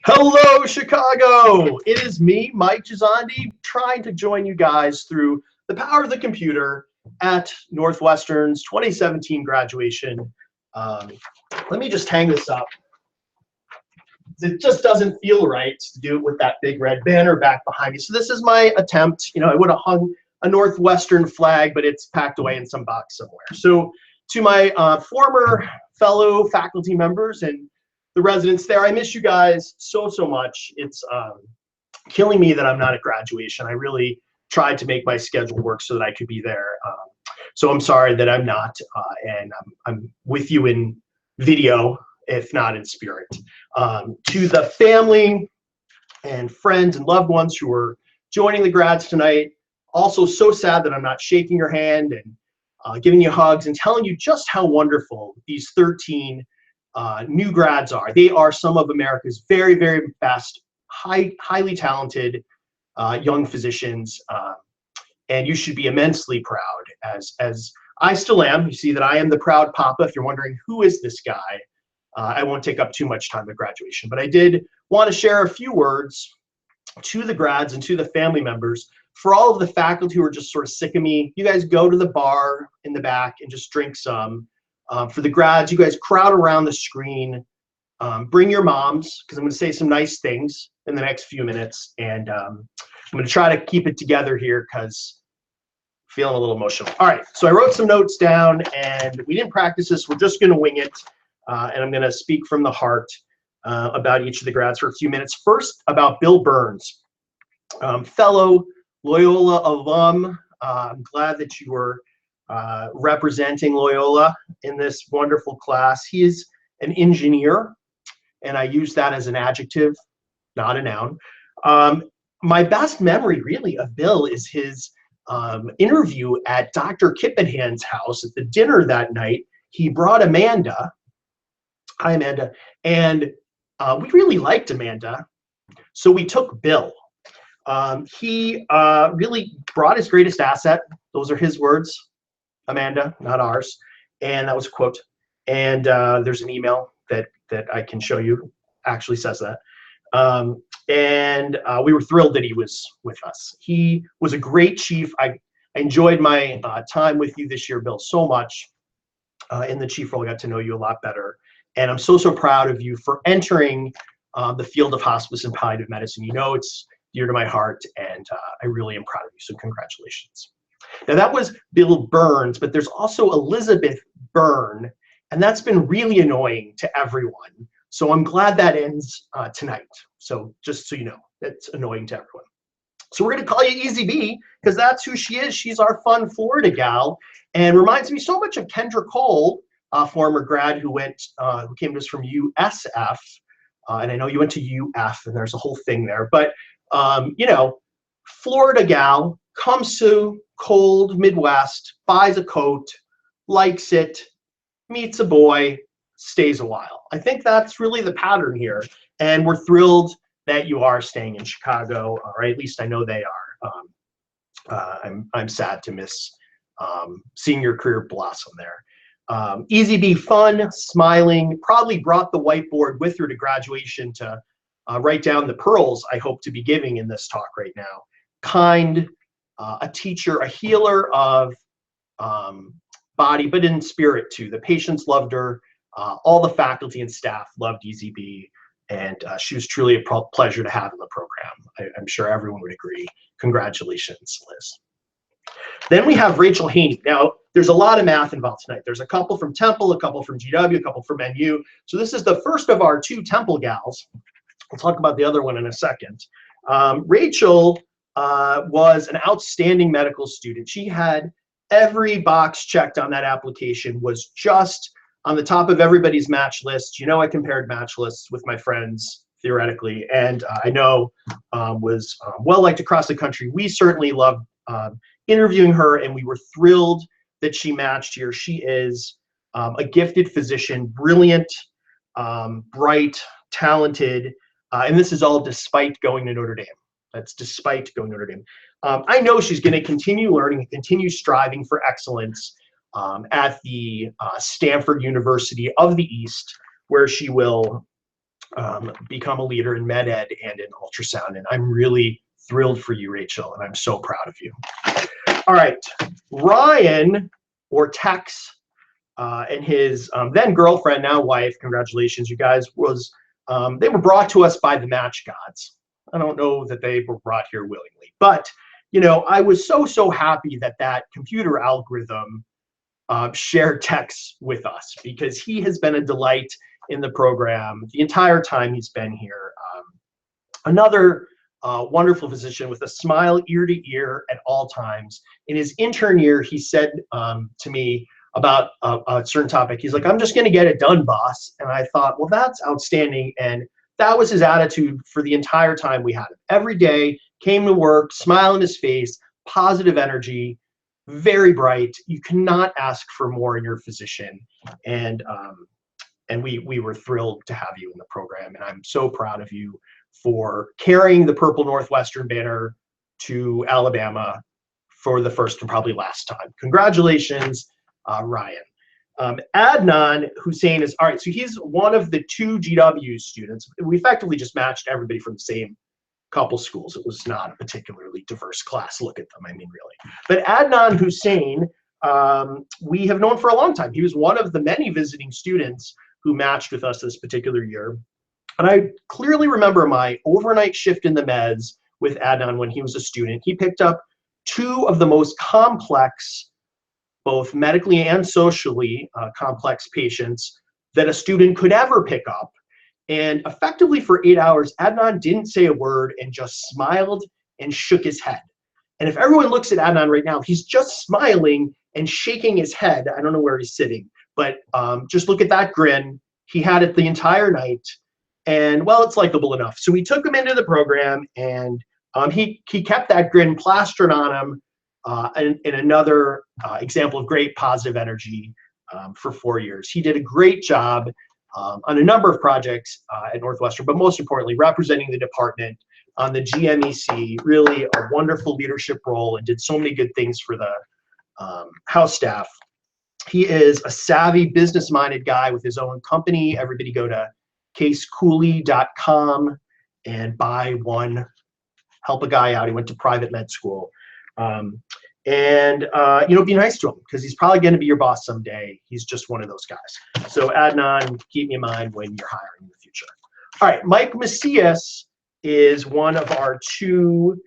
Hello, Chicago! It is me, Mike Gisondi, trying to join you guys through the power of the computer at Northwestern's 2017 graduation. Let me just hang this up. It just doesn't feel right to do it with that big red banner back behind me. So this is my attempt. You know, I would have hung a Northwestern flag, but it's packed away in some box somewhere. So to my former fellow faculty members and the residents there, I miss you guys so much. It's killing me that I'm not at graduation. I really tried to make my schedule work so that I could be there. So I'm sorry that I'm not, and I'm with you in video, if not in spirit. To the family and friends and loved ones who are joining the grads tonight, also so sad that I'm not shaking your hand and giving you hugs and telling you just how wonderful these 13 new grads are. They are some of America's very best, highly talented young physicians, and you should be immensely proud, as I still am. You see that I am the proud papa. If you're wondering who is this guy, I won't take up too much time at graduation, but I did want to share a few words to the grads and to the family members. For all of the faculty who are just sort of sick of me, you guys go to the bar in the back and just drink some. For the grads, you guys crowd around the screen. Bring your moms, because I'm going to say some nice things in the next few minutes. And I'm going to try to keep it together here because I'm feeling a little emotional. All right, so I wrote some notes down, and we didn't practice this. We're just going to wing it. And I'm going to speak from the heart about each of the grads for a few minutes. First, about Bill Burns, fellow Loyola alum. I'm glad that you were representing Loyola in this wonderful class. He is an engineer, and I use that as an adjective, not a noun. My best memory, really, of Bill is his interview at Dr. Kippenhand's house at the dinner that night. He brought Amanda. Hi, Amanda. And we really liked Amanda, so we took Bill. He really brought his greatest asset. Those are his words, Amanda, not ours. And that was a quote. And there's an email that I can show you, actually says that. And we were thrilled that he was with us. He was a great chief. I enjoyed my time with you this year, Bill, so much. In the chief role, I got to know you a lot better. And I'm so proud of you for entering the field of hospice and palliative medicine. You know it's dear to my heart, and I really am proud of you, so congratulations. Now that was Bill Burns, but there's also Elizabeth Byrne, and that's been really annoying to everyone. So I'm glad that ends tonight. So just so you know, that's annoying to everyone. So we're gonna call you Easy B, because that's who she is. She's our fun Florida gal, and reminds me so much of Kendra Cole, a former grad who came to us from USF, and I know you went to UF, and there's a whole thing there. But you know, Florida gal, comes to cold Midwest, buys a coat, likes it, meets a boy, stays a while. I think that's really the pattern here, and we're thrilled that you are staying in Chicago, or at least I know they are. I'm sad to miss seeing your career blossom there. Easy B, fun, smiling, probably brought the whiteboard with her to graduation to write down the pearls I hope to be giving in this talk right now. Kind, a teacher, a healer of body, but in spirit too. The patients loved her. All the faculty and staff loved Easy B, and she was truly a pleasure to have in the program. I'm sure everyone would agree. Congratulations, Liz. Then we have Rachel Haney. Now, there's a lot of math involved tonight. There's a couple from Temple, a couple from GW, a couple from NU. So this is the first of our two Temple gals. We'll talk about the other one in a second. Rachel was an outstanding medical student. She had every box checked on that application, was just on the top of everybody's match list. You know, I compared match lists with my friends theoretically, and I know was well liked across the country. We certainly loved interviewing her, and we were thrilled that she matched here. She is a gifted physician, brilliant, bright, talented, and this is all despite going to Notre Dame. That's despite going to Notre Dame. I know she's going to continue learning and continue striving for excellence at the Stanford University of the East, where she will become a leader in med ed and in ultrasound. And I'm really thrilled for you, Rachel, and I'm so proud of you. All right, Ryan, or Tex, and his then girlfriend, now wife, congratulations, you guys, they were brought to us by the match gods. I don't know that they were brought here willingly, but you know, I was so happy that that computer algorithm shared Tex with us, because he has been a delight in the program the entire time he's been here. Another wonderful physician with a smile ear to ear at all times. In his intern year, he said to me about a certain topic, he's like, "I'm just going to get it done, boss." And I thought, well, that's outstanding. And that was his attitude for the entire time we had him. Every day, came to work, smile on his face, positive energy, very bright. You cannot ask for more in your physician. And we were thrilled to have you in the program. And I'm so proud of you for carrying the purple Northwestern banner to Alabama for the first and probably last time. Congratulations, Ryan. Adnan Hussein is, all right, so he's one of the 2 GW students. We effectively just matched everybody from the same couple schools. It was not a particularly diverse class. Look at them, I mean, really. But Adnan Hussein, we have known for a long time. He was one of the many visiting students who matched with us this particular year. And I clearly remember my overnight shift in the meds with Adnan when he was a student. He picked up 2 of the most complex, both medically and socially complex patients that a student could ever pick up. And effectively for 8 hours, Adnan didn't say a word and just smiled and shook his head. And if everyone looks at Adnan right now, he's just smiling and shaking his head. I don't know where he's sitting, but just look at that grin. He had it the entire night. And well, it's likable enough. So we took him into the program, and he kept that grin plastered on him. And another example of great positive energy for 4 years. He did a great job on a number of projects at Northwestern, but most importantly, representing the department on the GMEC, really a wonderful leadership role, and did so many good things for the house staff. He is a savvy, business-minded guy with his own company. Everybody go to casecooley.com and buy one. Help a guy out. He went to private med school. You know, be nice to him, because he's probably going to be your boss someday. He's just one of those guys. So Adnan, keep me in mind when you're hiring in the future. All right, Mike Macias is one of our 2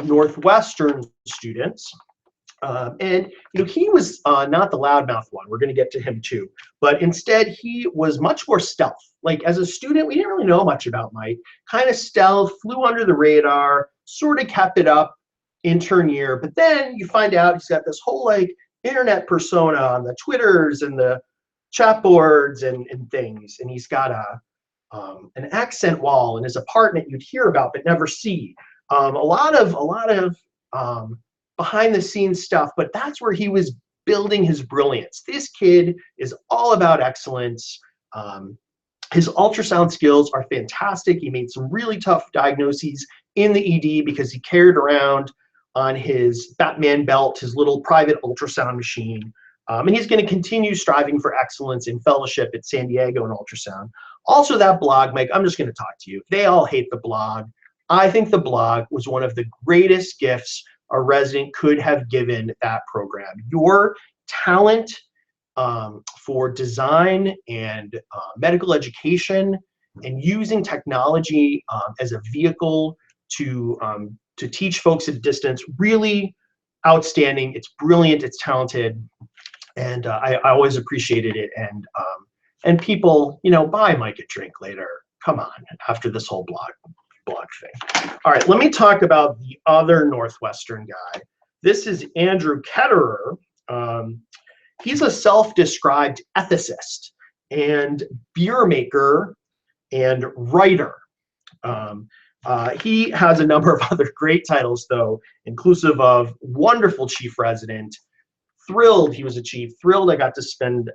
Northwestern students. And you know, he was not the loudmouth one. We're going to get to him too. But instead, he was much more stealth. Like, as a student, we didn't really know much about Mike. Kind of stealth, flew under the radar, sort of kept it up intern year. But then you find out he's got this whole like internet persona on the Twitters and the chat boards and things. And he's got an accent wall in his apartment you'd hear about but never see. A lot of behind the scenes stuff, but that's where he was building his brilliance. This kid is all about excellence. His ultrasound skills are fantastic. He made some really tough diagnoses in the ED because he carried around on his Batman belt his little private ultrasound machine. And he's going to continue striving for excellence in fellowship at San Diego in ultrasound. Also, that blog, Mike, I'm just going to talk to you. They all hate the blog. I think the blog was one of the greatest gifts a resident could have given that program. Your talent for design and medical education, and using technology as a vehicle to teach folks at a distance, really outstanding. It's brilliant, it's talented, and I always appreciated it. And people, you know, buy Mike a drink later. Come on, after this whole blog thing. All right, let me talk about the other Northwestern guy. This is Andrew Ketterer. He's a self-described ethicist and beer maker and writer. He has a number of other great titles, though, inclusive of wonderful chief resident. Thrilled he was a chief. Thrilled I got to spend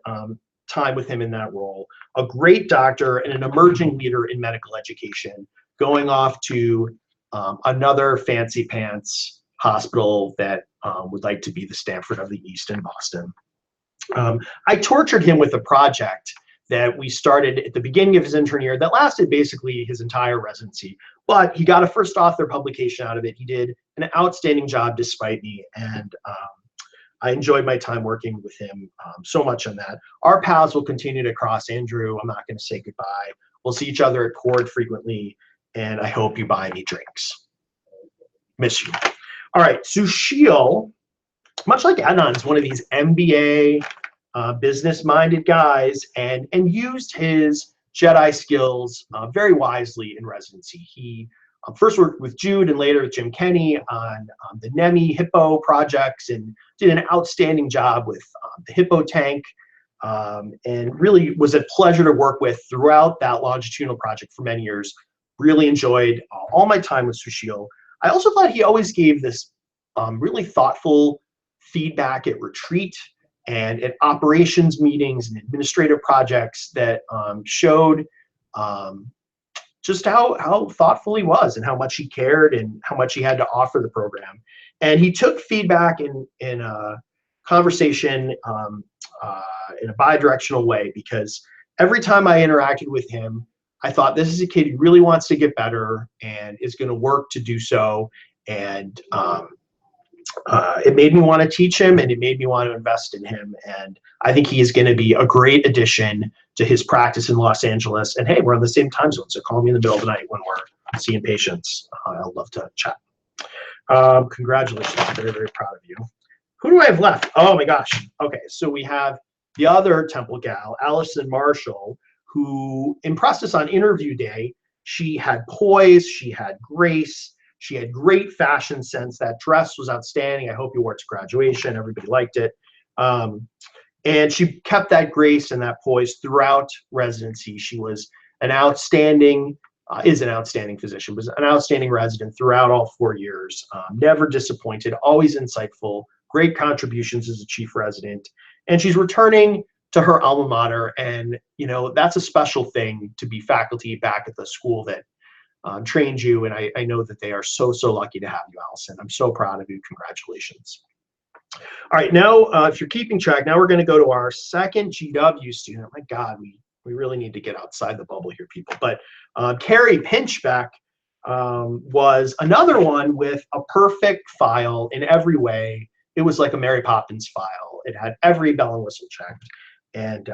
time with him in that role. A great doctor and an emerging leader in medical education, going off to another fancy pants hospital that would like to be the Stanford of the East in Boston. I tortured him with a project that we started at the beginning of his intern year that lasted basically his entire residency. But he got a first author publication out of it. He did an outstanding job despite me, and I enjoyed my time working with him so much on that. Our paths will continue to cross, Andrew. I'm not going to say goodbye. We'll see each other at Cord frequently, and I hope you buy me drinks. Miss you. All right, Sushil, much like Adnan, is one of these MBA business-minded guys, and used his Jedi skills very wisely in residency. He first worked with Jude and later with Jim Kenny on the NEMI Hippo projects, and did an outstanding job with the Hippo tank, and really was a pleasure to work with throughout that longitudinal project for many years. Really enjoyed all my time with Sushil. I also thought he always gave this really thoughtful feedback at retreat and at operations meetings and administrative projects that showed just how thoughtful he was and how much he cared and how much he had to offer the program. And he took feedback in a conversation in a bi-directional way, because every time I interacted with him, I thought, this is a kid who really wants to get better and is going to work to do so. And it made me want to teach him, and it made me want to invest in him. And I think he is going to be a great addition to his practice in Los Angeles. And hey, we're on the same time zone, so call me in the middle of the night when we're seeing patients. I'd love to chat. Congratulations. Very, very proud of you. Who do I have left? Oh my gosh. Okay, so we have the other Temple gal, Allison Marshall, who impressed us on interview day. She had poise, she had grace, she had great fashion sense. That dress was outstanding. I hope you wore it to graduation. Everybody liked it. And she kept that grace and that poise throughout residency. She was an outstanding, is an outstanding physician, was an outstanding resident throughout all 4 years. Never disappointed, always insightful, great contributions as a chief resident. And she's returning to her alma mater. And, you know, that's a special thing to be faculty back at the school that trained you. And I know that they are so, so lucky to have you, Allison. I'm so proud of you. Congratulations. All right, now, if you're keeping track, now we're going to go to our second GW student. My God, we really need to get outside the bubble here, people. But Carrie Pinchbeck was another one with a perfect file in every way. It was like a Mary Poppins file. It had every bell and whistle checked. And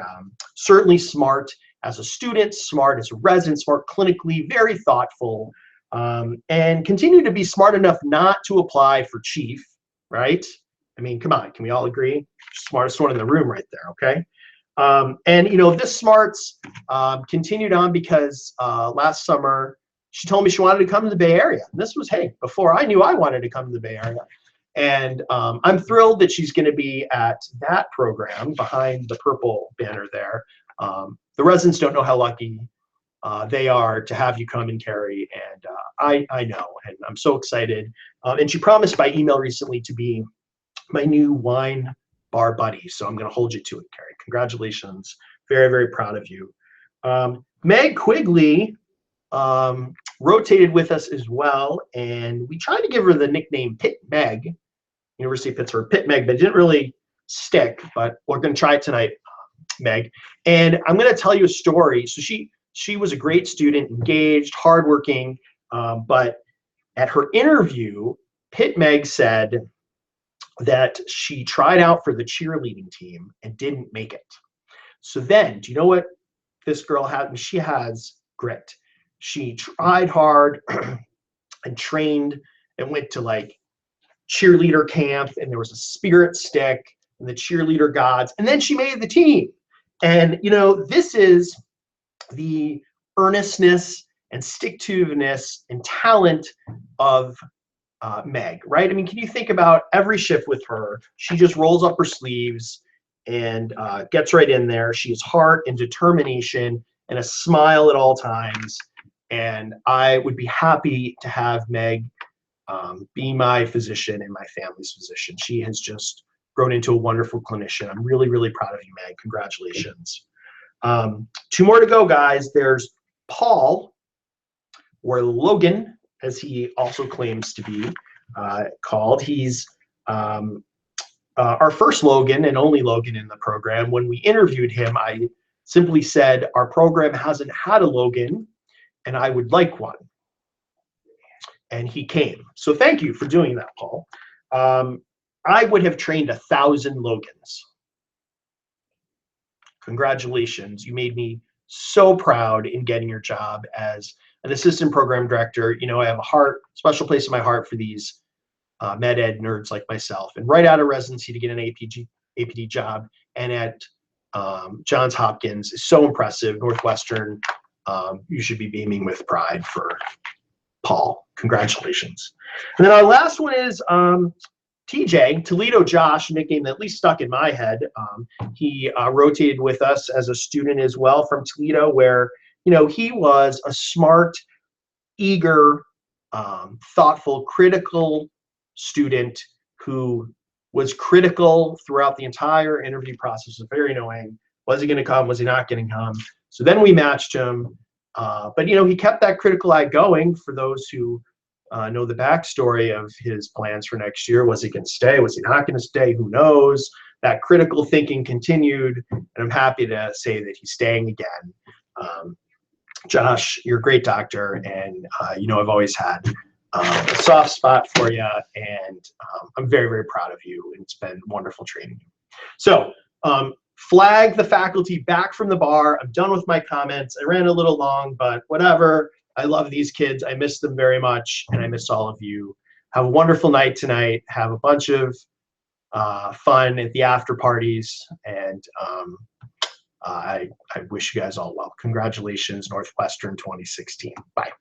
certainly smart as a student, smart as a resident, smart clinically, very thoughtful, and continued to be smart enough not to apply for chief, right? I mean, come on, can we all agree? Smartest one in the room right there, okay? And, you know, this smarts continued on because last summer, she told me she wanted to come to the Bay Area. And this was, hey, before I knew I wanted to come to the Bay Area. And I'm thrilled that she's going to be at that program behind the purple banner there. The residents don't know how lucky they are to have you come and Carrie, and I know, and I'm so excited. And she promised by email recently to be my new wine bar buddy, so I'm going to hold you to it, Carrie. Congratulations. Very, very proud of you. Meg Quigley rotated with us as well, and we tried to give her the nickname Pit Meg, University of Pittsburgh, Pit Meg, but it didn't really stick, but we're going to try it tonight, Meg. And I'm going to tell you a story. So she was a great student, engaged, hardworking, but at her interview, Pit Meg said that she tried out for the cheerleading team and didn't make it. So then, do you know what this girl had? She has grit. She tried hard and trained and went to like cheerleader camp, and there was a spirit stick and the cheerleader gods, and then she made the team. And, you know, this is the earnestness and stick-to-itiveness and talent of Meg, right? I mean, can you think about every shift with her? She just rolls up her sleeves and gets right in there. She has heart and determination and a smile at all times. And I would be happy to have Meg be my physician and my family's physician. She has just grown into a wonderful clinician. I'm really, really proud of you, Meg. Congratulations. 2 more to go, guys. There's Paul, or Logan, as he also claims to be called. He's our first Logan and only Logan in the program. When we interviewed him, I simply said, our program hasn't had a Logan, and I would like one. And he came. So thank you for doing that, Paul. I would have trained 1,000 Logans. Congratulations. You made me so proud in getting your job as an assistant program director. You know, I have a special place in my heart for these med ed nerds like myself. And right out of residency to get an APD job and at Johns Hopkins is so impressive. Northwestern, you should be beaming with pride for Paul. Congratulations. And then our last one is TJ, Toledo Josh, a nickname that at least stuck in my head. He rotated with us as a student as well from Toledo, where, you know, he was a smart, eager, thoughtful, critical student who was critical throughout the entire interview process. It was very annoying. Was he going to come? Was he not going to come? So then we matched him. But, you know, he kept that critical eye going. For those who know the backstory of his plans for next year, was he going to stay? Was he not going to stay? Who knows? That critical thinking continued, and I'm happy to say that he's staying again. Josh, you're a great doctor, and you know, I've always had a soft spot for you, and I'm very, very proud of you, and it's been wonderful training you. So flag the faculty back from the bar. I'm done with my comments. I ran a little long, but whatever. I love these kids. I miss them very much, and I miss all of you. Have a wonderful night tonight. Have a bunch of fun at the after parties, and I wish you guys all well. Congratulations, Northwestern 2016. Bye.